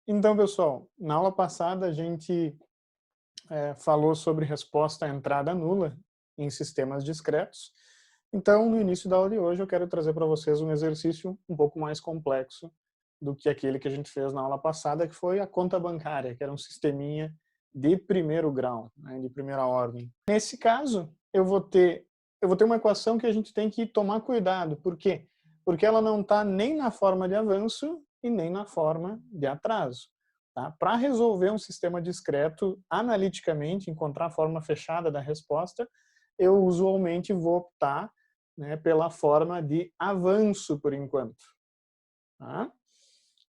Então, pessoal, na aula passada a gente falou sobre resposta à entrada nula em sistemas discretos. Então, no início da aula de hoje, eu quero trazer para vocês um exercício um pouco mais complexo do que aquele que a gente fez na aula passada, que foi a conta bancária, que era um sisteminha de primeiro grau, né, de primeira ordem. Nesse caso, eu vou ter uma equação que a gente tem que tomar cuidado. Por quê? Porque ela não está nem na forma de avanço e nem na forma de atraso. Tá? Para resolver um sistema discreto analiticamente, encontrar a forma fechada da resposta, eu usualmente vou optar, né, pela forma de avanço por enquanto. Tá?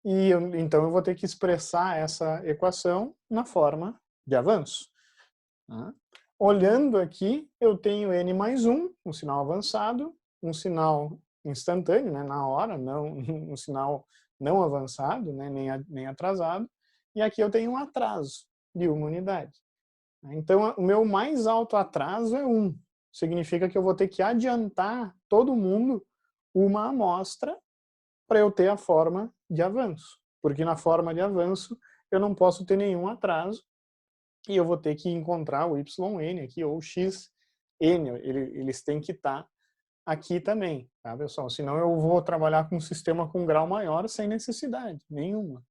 Então eu vou ter que expressar essa equação na forma de avanço. Tá? Olhando aqui, eu tenho n mais 1, um sinal avançado, um sinal instantâneo, né, na hora, não, um sinal não avançado, né, nem atrasado, e aqui eu tenho um atraso de 1 unidade. Então, o meu mais alto atraso é 1. Significa que eu vou ter que adiantar todo mundo uma amostra para eu ter a forma de avanço. Porque na forma de avanço eu não posso ter nenhum atraso e eu vou ter que encontrar o yn aqui, ou o xn, eles têm que estar aqui também, tá, pessoal? Senão eu vou trabalhar com um sistema com grau maior sem necessidade nenhuma.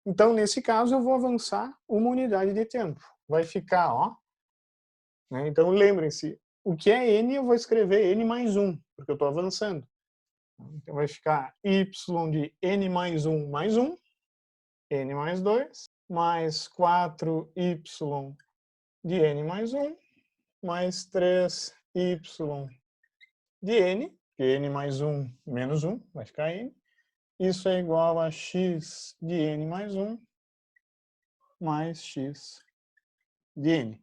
Então, nesse caso, eu vou avançar 1 unidade de tempo. Vai ficar, ó, né? Então, lembrem-se, o que é n, eu vou escrever n mais 1, porque eu estou avançando. Então, vai ficar y de n mais 1 mais 1, n mais 2, mais 4y de n mais 1, mais 3y de n, que n mais 1 menos 1, vai ficar n. Isso é igual a x de n mais 1 mais x de n.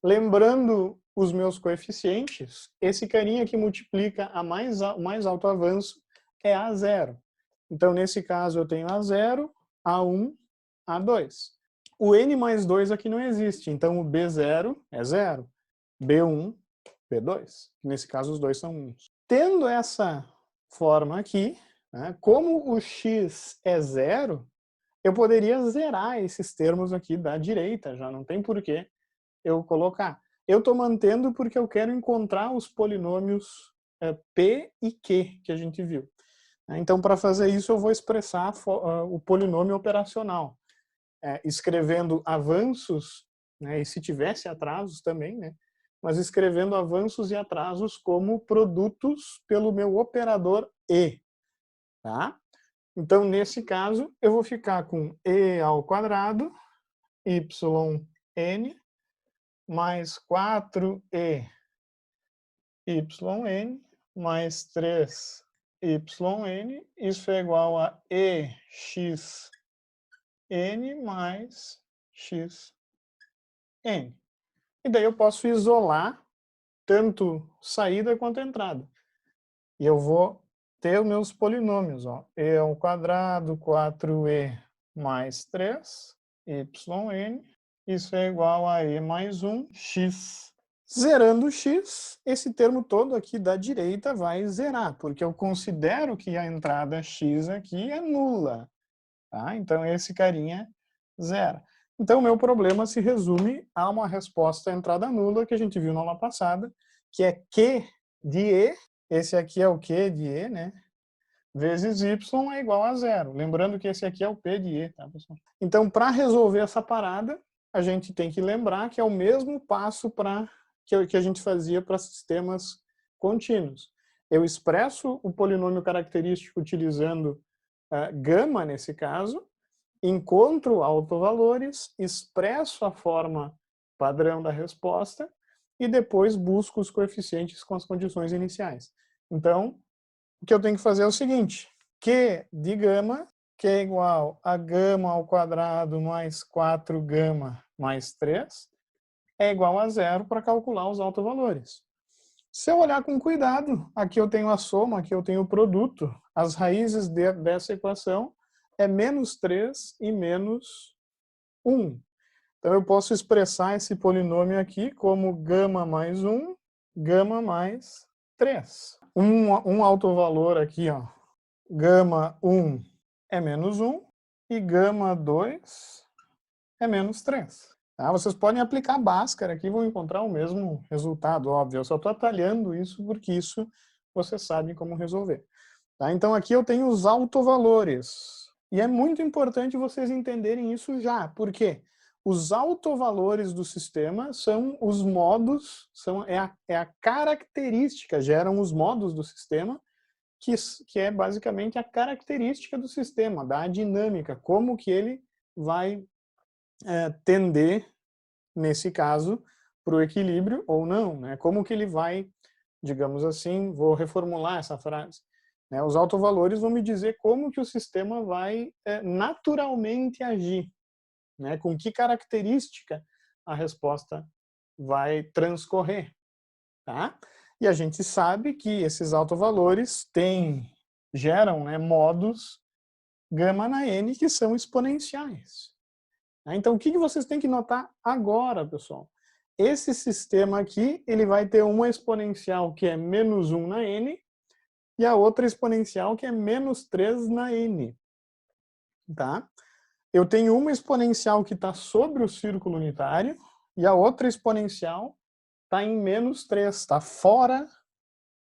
Lembrando os meus coeficientes, esse carinha que multiplica o mais alto avanço é A0. Então, nesse caso, eu tenho A0, A1, A2. O n mais 2 aqui não existe, então o B0 é 0, B1, B2. Nesse caso, os dois são 1. Tendo essa forma aqui, né, como o x é 0, eu poderia zerar esses termos aqui da direita, já não tem porquê eu colocar. Eu estou mantendo porque eu quero encontrar os polinômios P e Q que a gente viu. Então, para fazer isso, eu vou expressar o polinômio operacional, escrevendo avanços, né, e se tivesse atrasos também, né, mas escrevendo avanços e atrasos como produtos pelo meu operador E. Tá? Então, nesse caso, eu vou ficar com E ao quadrado, yn, mais 4e yn, mais 3yn, isso é igual a exn mais xn. E daí eu posso isolar tanto saída quanto entrada. E eu vou ter os meus polinômios, ó, e ao quadrado, 4e mais 3, yn, isso é igual a e mais 1, x. Zerando o x, esse termo todo aqui da direita vai zerar, porque eu considero que a entrada x aqui é nula. Tá? Então, esse carinha zera. Então, o meu problema se resume a uma resposta à entrada nula que a gente viu na aula passada, que é Q de E, esse aqui é o Q de E, né? Vezes Y é igual a 0. Lembrando que esse aqui é o P de E, tá, pessoal? Então, para resolver essa parada, a gente tem que lembrar que é o mesmo passo que a gente fazia para sistemas contínuos. Eu expresso o polinômio característico utilizando gama, nesse caso, encontro autovalores, expresso a forma padrão da resposta e depois busco os coeficientes com as condições iniciais. Então, o que eu tenho que fazer é o seguinte: Q de gama, que é igual a gama ao quadrado mais 4 gama mais 3, é igual a 0 para calcular os autovalores. Se eu olhar com cuidado, aqui eu tenho a soma, aqui eu tenho o produto. As raízes dessa equação é menos 3 e menos 1. Então eu posso expressar esse polinômio aqui como gama mais 1, gama mais 3. Um autovalor aqui, ó, gama 1 é menos 1, e gama 2 é menos 3. Tá? Vocês podem aplicar Bhaskara aqui e vão encontrar o mesmo resultado, óbvio. Eu só estou atalhando isso porque isso vocês sabem como resolver. Tá? Então aqui eu tenho os autovalores. E é muito importante vocês entenderem isso já. Por quê? Os autovalores do sistema são os modos, é a característica, geram os modos do sistema, que é basicamente a característica do sistema, da dinâmica, como que ele vai tender, nesse caso, para o equilíbrio ou não, né? Como que ele vai, digamos assim, vou reformular essa frase, né? Os autovalores vão me dizer como que o sistema vai naturalmente agir, né? Com que característica a resposta vai transcorrer, tá? E a gente sabe que esses autovalores geram, né, modos gama na n que são exponenciais. Então, o que vocês têm que notar agora, pessoal? Esse sistema aqui, ele vai ter uma exponencial que é menos 1 na n e a outra exponencial que é menos 3 na n. Tá? Eu tenho uma exponencial que está sobre o círculo unitário e a outra exponencial está em menos 3, está fora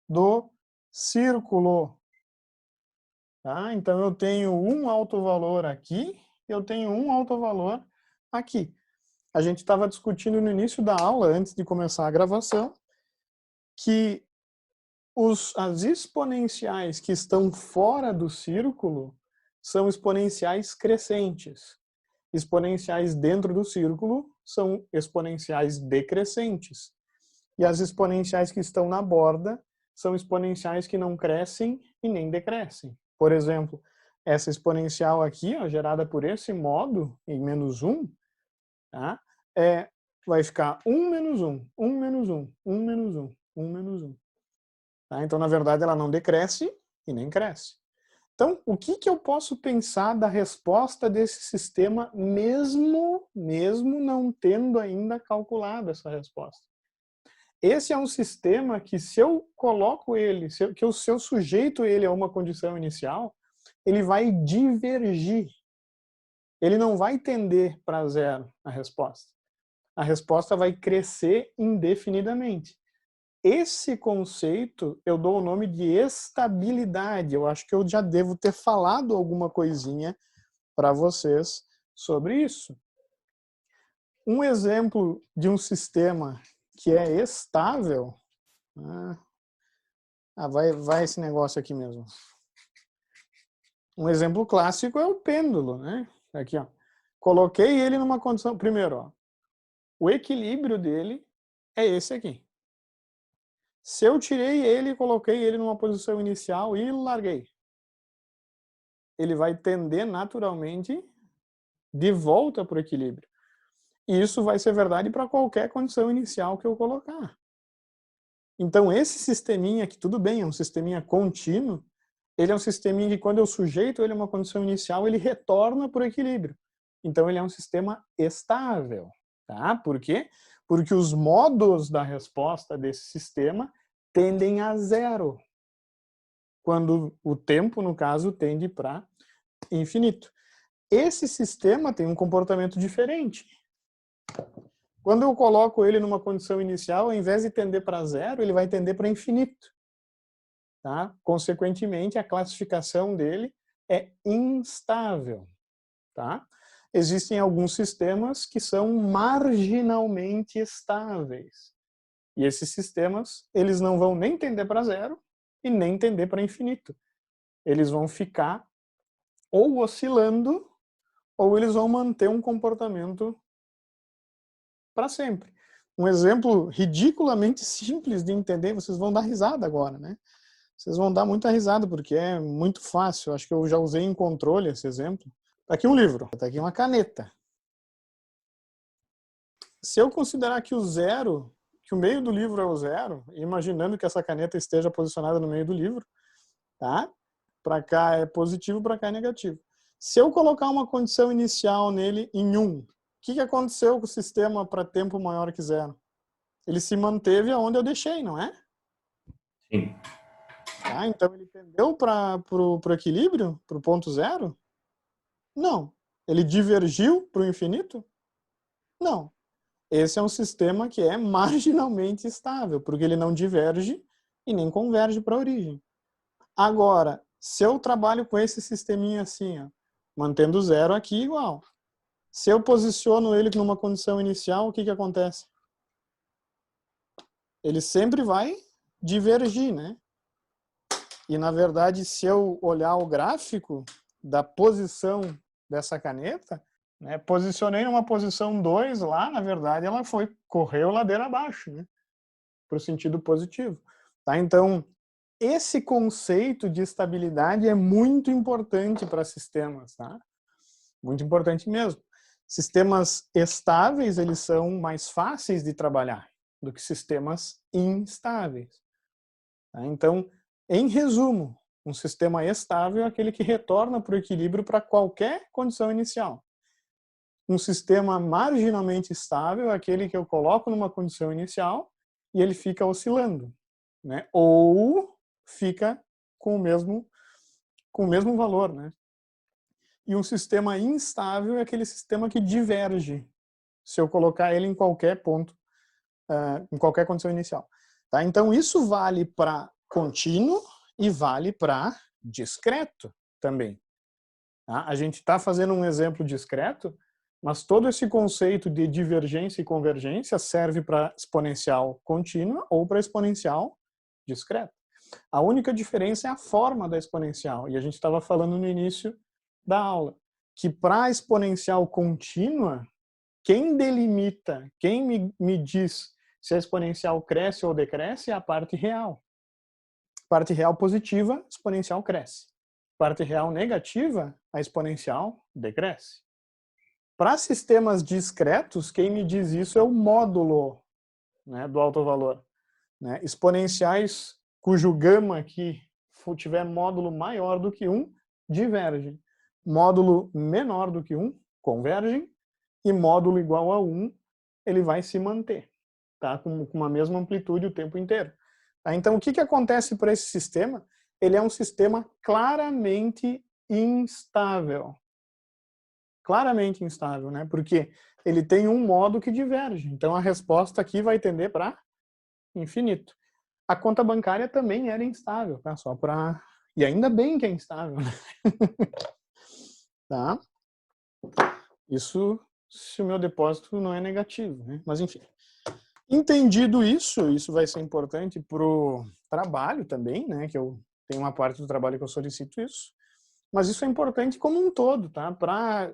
do círculo. Tá? Então, eu tenho um autovalor aqui, eu tenho um autovalor aqui. A gente estava discutindo no início da aula, antes de começar a gravação, que as exponenciais que estão fora do círculo são exponenciais crescentes. Exponenciais dentro do círculo são exponenciais decrescentes. E as exponenciais que estão na borda são exponenciais que não crescem e nem decrescem. Por exemplo, essa exponencial aqui, ó, gerada por esse modo, em menos 1, tá? Vai ficar 1 menos 1, 1 menos 1, 1 menos 1, 1 menos 1. Tá? Então, na verdade, ela não decresce e nem cresce. Então, o que eu posso pensar da resposta desse sistema, mesmo não tendo ainda calculado essa resposta? Esse é um sistema que, se eu coloco ele, se eu sujeito ele a uma condição inicial, ele vai divergir. Ele não vai tender para zero a resposta. A resposta vai crescer indefinidamente. Esse conceito eu dou o nome de estabilidade. Eu acho que eu já devo ter falado alguma coisinha para vocês sobre isso. Um exemplo de um sistema que é estável... vai esse negócio aqui mesmo. Um exemplo clássico é o pêndulo, né? Aqui, ó. Coloquei ele numa condição... Primeiro, ó, o equilíbrio dele é esse aqui. Se eu tirei ele e coloquei ele numa posição inicial e larguei, ele vai tender naturalmente de volta para o equilíbrio. E isso vai ser verdade para qualquer condição inicial que eu colocar. Então, esse sisteminha, que tudo bem, é um sisteminha contínuo, ele é um sisteminha que, quando eu sujeito ele a uma condição inicial, ele retorna para o equilíbrio. Então, ele é um sistema estável. Tá? Por quê? Porque os modos da resposta desse sistema tendem a zero, quando o tempo, no caso, tende para infinito. Esse sistema tem um comportamento diferente. Quando eu coloco ele numa condição inicial, ao invés de tender para zero, ele vai tender para infinito. Tá? Consequentemente, a classificação dele é instável. Tá? Existem alguns sistemas que são marginalmente estáveis. E esses sistemas, eles não vão nem tender para zero e nem tender para infinito. Eles vão ficar ou oscilando, ou eles vão manter um comportamento para sempre. Um exemplo ridiculamente simples de entender, vocês vão dar risada agora, né? Vocês vão dar muita risada, porque é muito fácil. Acho que eu já usei em controle esse exemplo. Está aqui um livro, está aqui uma caneta. Se eu considerar que que o meio do livro é o zero, imaginando que essa caneta esteja posicionada no meio do livro, tá? Para cá é positivo, para cá é negativo. Se eu colocar uma condição inicial nele em 1, o que aconteceu com o sistema para tempo maior que zero? Ele se manteve aonde eu deixei, não é? Sim. Tá? Então ele tendeu para o equilíbrio, para o ponto zero? Não. Ele divergiu para o infinito? Não. Esse é um sistema que é marginalmente estável, porque ele não diverge e nem converge para a origem. Agora, se eu trabalho com esse sisteminha assim, ó, mantendo zero aqui igual, se eu posiciono ele numa condição inicial, o que acontece? Ele sempre vai divergir, né? E, na verdade, se eu olhar o gráfico da posição dessa caneta, né, posicionei numa posição 2 lá, na verdade, ela correu ladeira abaixo, né? Para o sentido positivo. Tá? Então, esse conceito de estabilidade é muito importante para sistemas, tá? Muito importante mesmo. Sistemas estáveis, eles são mais fáceis de trabalhar do que sistemas instáveis. Tá? Então, em resumo, um sistema estável é aquele que retorna para o equilíbrio para qualquer condição inicial. Um sistema marginalmente estável é aquele que eu coloco numa condição inicial e ele fica oscilando, né? Ou fica com o mesmo valor, né? E um sistema instável é aquele sistema que diverge, se eu colocar ele em qualquer ponto, em qualquer condição inicial. Tá? Então, isso vale para contínuo e vale para discreto também. Tá? A gente está fazendo um exemplo discreto, mas todo esse conceito de divergência e convergência serve para exponencial contínua ou para exponencial discreta. A única diferença é a forma da exponencial, e a gente estava falando no início da aula, que para a exponencial contínua, quem delimita, quem me diz se a exponencial cresce ou decresce é a parte real. Parte real positiva, exponencial cresce. Parte real negativa, a exponencial decresce. Para sistemas discretos, quem me diz isso é o módulo, né, do alto valor. Né? Exponenciais cujo gama aqui tiver módulo maior do que 1, divergem. Módulo menor do que 1, convergem. E módulo igual a 1, ele vai se manter, tá? Com uma mesma amplitude o tempo inteiro. Tá? Então, o que acontece para esse sistema? Ele é um sistema claramente instável. Claramente instável, né? Porque ele tem um modo que diverge. Então, a resposta aqui vai tender para infinito. A conta bancária também era instável, tá? Só para... E ainda bem que é instável, né? Tá? Isso se o meu depósito não é negativo, né? Mas enfim. Entendido isso, isso vai ser importante para o trabalho também, né? Que eu tenho uma parte do trabalho que eu solicito isso. Mas isso é importante como um todo, tá? Para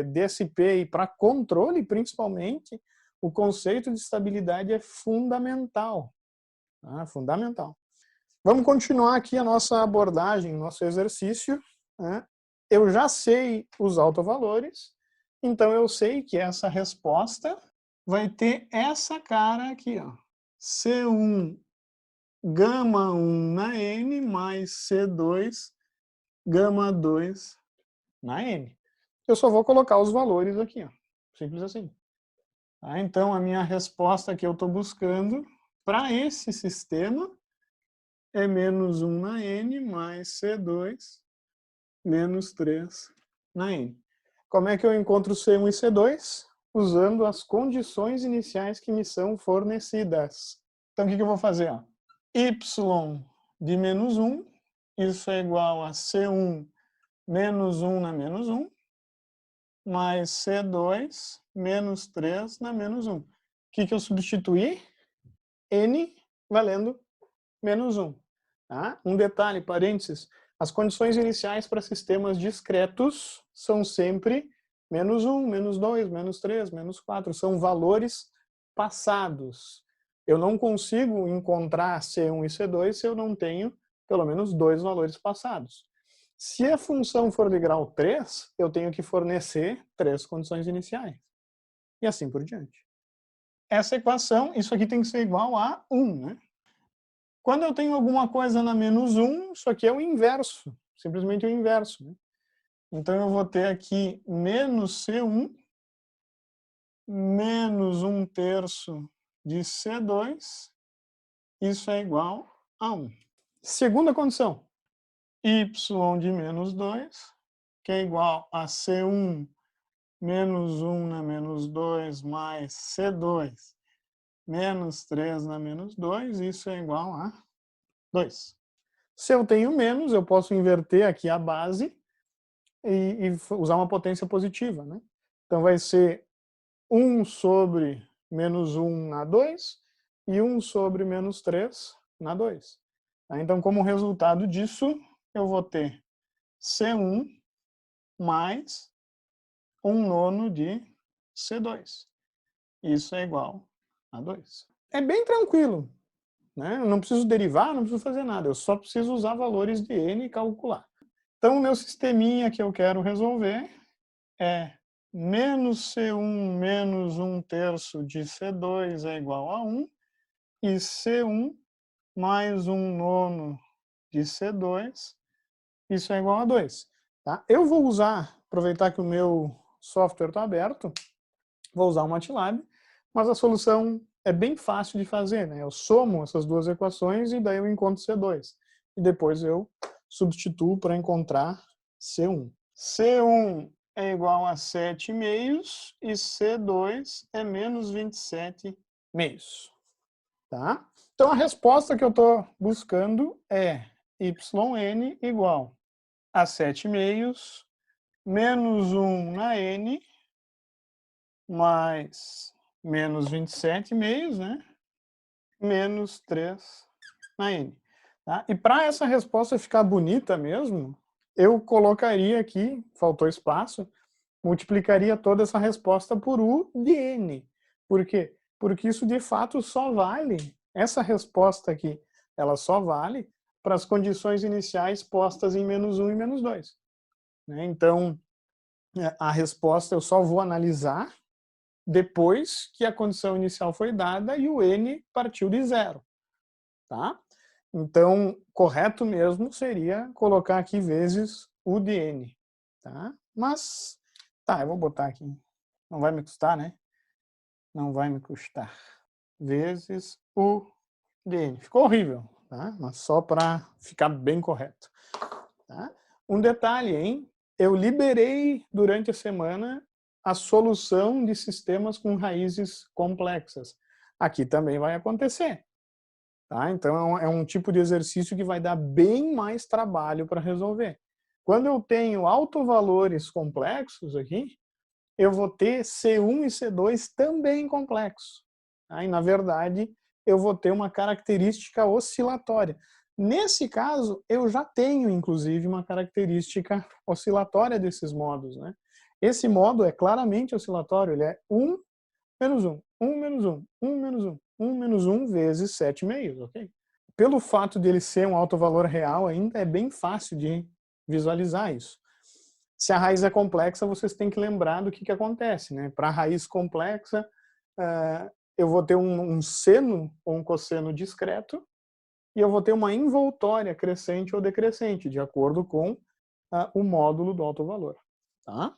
DSP e para controle, principalmente, o conceito de estabilidade é fundamental. Tá? Fundamental. Vamos continuar aqui a nossa abordagem, nosso exercício. Né? Eu já sei os autovalores, então eu sei que essa resposta vai ter essa cara aqui, ó. C1 gama 1 na N mais C2 gama 2 na N. Eu só vou colocar os valores aqui, ó. Simples assim. Tá? Então, a minha resposta que eu estou buscando para esse sistema é menos 1 na N mais C2 menos 3 na N. Como é que eu encontro C1 e C2? Usando as condições iniciais que me são fornecidas. Então, o que eu vou fazer? Ó? Y de menos 1, isso é igual a C1 menos 1 na menos 1, mais C2 menos 3 na menos 1. O que eu substituí? N valendo menos 1. Tá? Um detalhe, parênteses, as condições iniciais para sistemas discretos são sempre menos 1, menos 2, menos 3, menos 4. São valores passados. Eu não consigo encontrar C1 e C2 se eu não tenho pelo menos 2 valores passados. Se a função for de grau 3, eu tenho que fornecer 3 condições iniciais. E assim por diante. Essa equação, isso aqui tem que ser igual a 1, né? Quando eu tenho alguma coisa na menos 1, isso aqui é o inverso, simplesmente o inverso. Né? Então, eu vou ter aqui menos C1 menos 1/3 de C2, isso é igual a 1. Segunda condição, y de menos 2, que é igual a C1 menos 1 na menos 2 mais C2 menos 3 na menos 2, isso é igual a 2. Se eu tenho menos, eu posso inverter aqui a base e usar uma potência positiva, né? Então vai ser 1 sobre menos 1 na 2 e 1 sobre menos 3 na 2. Então, como resultado disso, eu vou ter C1 mais 1 nono de C2. Isso é igual a 2. É bem tranquilo, né? Eu não preciso derivar, não preciso fazer nada, eu só preciso usar valores de n e calcular. Então, o meu sisteminha que eu quero resolver é menos C1 menos 1/3 de C2 é igual a 1, e C1 mais 1 nono de C2, isso é igual a 2. Tá? Eu vou aproveitar que o meu software está aberto, vou usar o MATLAB, mas a solução é bem fácil de fazer, né? Eu somo essas duas equações e daí eu encontro C2. E depois eu substituo para encontrar C1. C1 é igual a 7 meios e C2 é menos 27 meios. Tá? Então a resposta que eu estou buscando é yn igual a 7 meios menos 1 na n mais menos 27 meios, né? Menos 3 na n. Tá? E para essa resposta ficar bonita mesmo, eu colocaria aqui, faltou espaço, multiplicaria toda essa resposta por u de n. Por quê? Porque isso de fato só vale, essa resposta aqui, ela só vale para as condições iniciais postas em menos 1 e menos 2. Né? Então, a resposta eu só vou analisar depois que a condição inicial foi dada e o n partiu de zero. Tá? Então, correto mesmo seria colocar aqui vezes u de n. Tá? Mas, tá, eu vou botar aqui. Não vai me custar, né? Não vai me custar. Vezes u de n. Ficou horrível, tá? Mas só para ficar bem correto. Tá? Um detalhe, hein? Eu liberei durante a semana a solução de sistemas com raízes complexas. Aqui também vai acontecer. Tá? Então, é um tipo de exercício que vai dar bem mais trabalho para resolver. Quando eu tenho autovalores complexos aqui, eu vou ter C1 e C2 também complexos. Tá? E, na verdade, eu vou ter uma característica oscilatória. Nesse caso, eu já tenho, inclusive, uma característica oscilatória desses modos. Né? Esse modo é claramente oscilatório, ele é 1 menos 1, 1 menos 1, 1 menos 1, 1 menos 1 vezes 7 meios, ok? Pelo fato de ele ser um alto valor real ainda, é bem fácil de visualizar isso. Se a raiz é complexa, vocês têm que lembrar do que acontece. Né? Para a raiz complexa, eu vou ter um seno ou um cosseno discreto e eu vou ter uma envoltória crescente ou decrescente, de acordo com o módulo do alto valor. Tá?